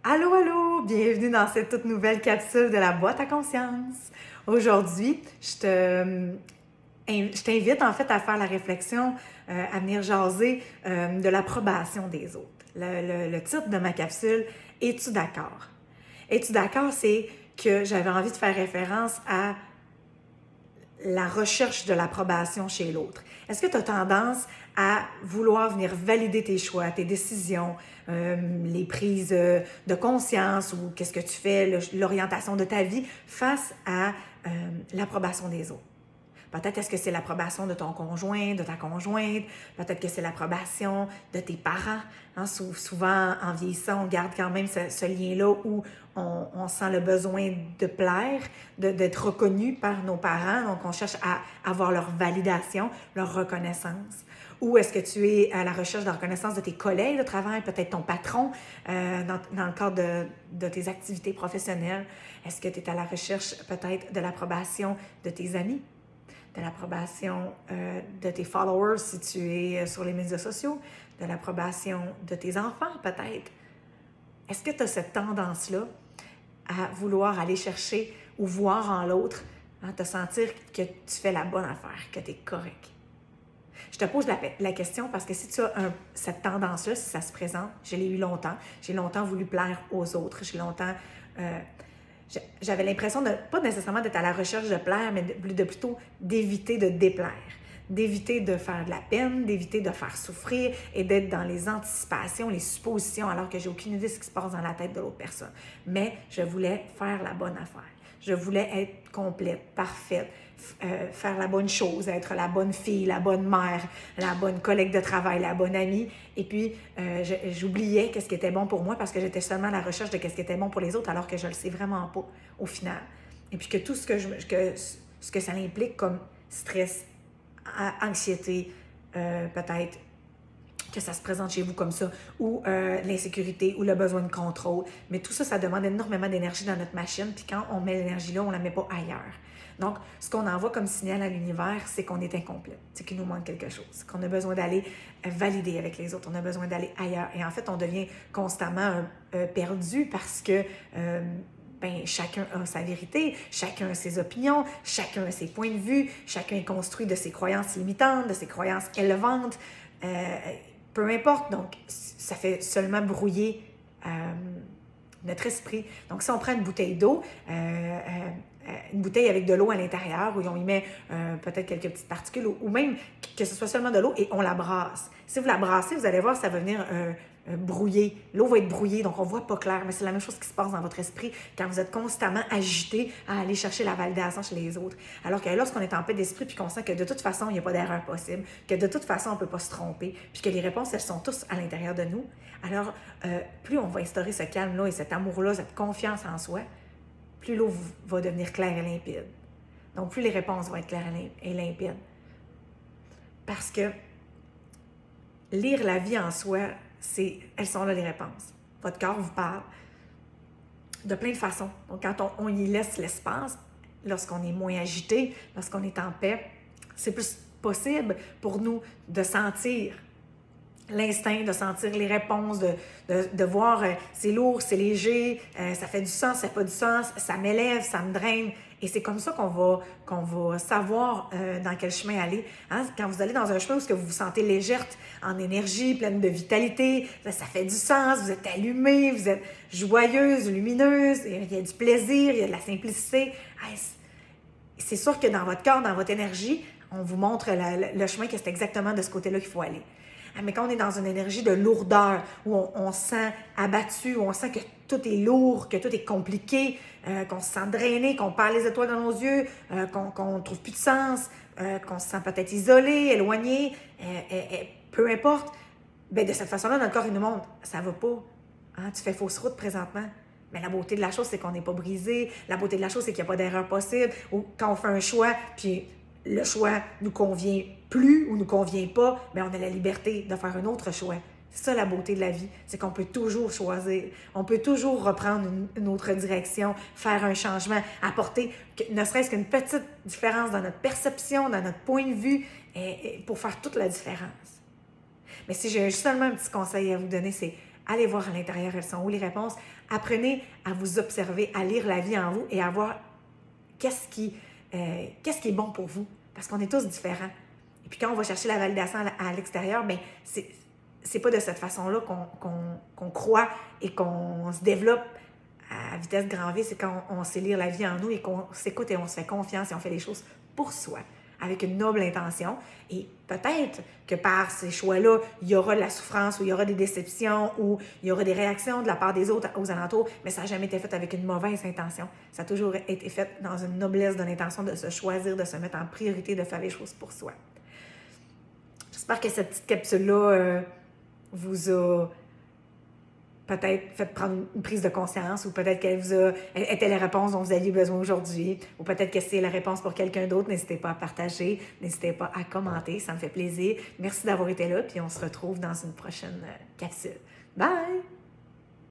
Allô, allô! Bienvenue dans cette toute nouvelle capsule de la boîte à conscience. Aujourd'hui, je t'invite en fait à faire la réflexion, à venir jaser de l'approbation des autres. Le titre de ma capsule, Es-tu d'accord? Es-tu d'accord? C'est que j'avais envie de faire référence à la recherche de l'approbation chez l'autre. Est-ce que tu as tendance à vouloir venir valider tes choix, tes décisions, les prises de conscience ou qu'est-ce que tu fais, l'orientation de ta vie face à l'approbation des autres? Peut-être est-ce que c'est l'approbation de ton conjoint, de ta conjointe, peut-être que c'est l'approbation de tes parents. Hein? Souvent, en vieillissant, on garde quand même ce lien-là où on sent le besoin de plaire, d'être reconnu par nos parents. Donc, on cherche à avoir leur validation, leur reconnaissance. Ou est-ce que tu es à la recherche de reconnaissance de tes collègues de travail, peut-être ton patron, dans le cadre de tes activités professionnelles? Est-ce que tu es à la recherche peut-être de l'approbation de tes amis? De l'approbation de tes followers si tu es sur les médias sociaux, de l'approbation de tes enfants peut-être. Est-ce que tu as cette tendance-là à vouloir aller chercher ou voir en l'autre, te sentir que tu fais la bonne affaire, que tu es correct? Je te pose la question parce que si tu as cette tendance-là, si ça se présente, je l'ai eu longtemps. J'ai longtemps voulu plaire aux autres. J'ai longtemps... j'avais l'impression de, pas nécessairement d'être à la recherche de plaire, mais plutôt d'éviter de déplaire, d'éviter de faire de la peine, d'éviter de faire souffrir et d'être dans les anticipations, les suppositions, alors que j'ai aucune idée de ce qui se passe dans la tête de l'autre personne. Mais je voulais faire la bonne affaire. Je voulais être complète, parfaite, faire la bonne chose, être la bonne fille, la bonne mère, la bonne collègue de travail, la bonne amie. Et puis, j'oubliais qu'est-ce qui était bon pour moi parce que j'étais seulement à la recherche de qu'est-ce qui était bon pour les autres alors que je ne le sais vraiment pas au final. Et puis que tout ce que ça implique comme stress, anxiété, peut-être que ça se présente chez vous comme ça, ou l'insécurité, ou le besoin de contrôle. Mais tout ça, ça demande énormément d'énergie dans notre machine, puis quand on met l'énergie là, on ne la met pas ailleurs. Donc, ce qu'on envoie comme signal à l'univers, c'est qu'on est incomplet, c'est qu'il nous manque quelque chose, qu'on a besoin d'aller valider avec les autres, on a besoin d'aller ailleurs. Et en fait, on devient constamment perdu parce que chacun a sa vérité, chacun a ses opinions, chacun a ses points de vue, chacun est construit de ses croyances limitantes, de ses croyances élevantes. Peu importe, donc ça fait seulement brouiller notre esprit. Donc si on prend une bouteille d'eau, une bouteille avec de l'eau à l'intérieur, où on y met peut-être quelques petites particules, ou même que ce soit seulement de l'eau, et on la brasse. Si vous la brassez, vous allez voir, ça va venir brouiller. L'eau va être brouillée, donc on ne voit pas clair, mais c'est la même chose qui se passe dans votre esprit quand vous êtes constamment agité à aller chercher la validation chez les autres. Alors que lorsqu'on est en paix d'esprit puis qu'on sent que de toute façon, il n'y a pas d'erreur possible, que de toute façon, on ne peut pas se tromper, puis que les réponses, elles sont tous à l'intérieur de nous, alors plus on va instaurer ce calme-là et cet amour-là, cette confiance en soi, plus l'eau va devenir claire et limpide. Donc, plus les réponses vont être claires et limpides. Parce que lire la vie en soi, elles sont là les réponses. Votre corps vous parle de plein de façons. Donc, quand on y laisse l'espace, lorsqu'on est moins agité, lorsqu'on est en paix, c'est plus possible pour nous de sentir l'instinct, de sentir les réponses, de voir c'est lourd, c'est léger, ça fait du sens, ça fait pas du sens, ça m'élève, ça me draine. Et c'est comme ça qu'on va savoir dans quel chemin aller. Hein? Quand vous allez dans un chemin où vous vous sentez légère, en énergie, pleine de vitalité, ça fait du sens, vous êtes allumé, vous êtes joyeuse, lumineuse, il y a du plaisir, il y a de la simplicité. C'est sûr que dans votre corps, dans votre énergie, on vous montre le chemin que c'est exactement de ce côté-là qu'il faut aller. Mais quand on est dans une énergie de lourdeur, où on se sent abattu, où on sent que tout est lourd, que tout est compliqué, qu'on se sent drainé, qu'on perd les étoiles dans nos yeux, qu'on ne trouve plus de sens, qu'on se sent peut-être isolé, éloigné, peu importe, de cette façon-là, notre corps, il nous montre, ça va pas. Hein, tu fais fausse route présentement. Mais la beauté de la chose, c'est qu'on n'est pas brisé. La beauté de la chose, c'est qu'il n'y a pas d'erreur possible. Ou quand on fait un choix, puis le choix nous convient plus ou nous convient pas, mais on a la liberté de faire un autre choix. C'est ça la beauté de la vie, c'est qu'on peut toujours choisir. On peut toujours reprendre une autre direction, faire un changement, apporter ne serait-ce qu'une petite différence dans notre perception, dans notre point de vue, pour faire toute la différence. Mais si j'ai seulement un petit conseil à vous donner, c'est Allez voir à l'intérieur, elles sont où les réponses. Apprenez à vous observer, à lire la vie en vous et à voir qu'est-ce qui est bon pour vous. Parce qu'on est tous différents. Et puis quand on va chercher la validation à l'extérieur, bien, c'est pas de cette façon-là qu'on croit et qu'on se développe à vitesse grand V. C'est quand on sait lire la vie en nous et qu'on s'écoute et on se fait confiance et on fait les choses pour soi, avec une noble intention. Et peut-être que par ces choix-là, il y aura de la souffrance ou il y aura des déceptions ou il y aura des réactions de la part des autres aux alentours, mais ça n'a jamais été fait avec une mauvaise intention. Ça a toujours été fait dans une noblesse de l'intention de se choisir, de se mettre en priorité, de faire les choses pour soi. J'espère que cette petite capsule-là vous a peut-être fait prendre une prise de conscience ou peut-être qu'elle vous a été la réponse dont vous aviez besoin aujourd'hui ou peut-être que c'est la réponse pour quelqu'un d'autre. N'hésitez pas à partager, n'hésitez pas à commenter, ça me fait plaisir. Merci d'avoir été là, puis on se retrouve dans une prochaine capsule. Bye!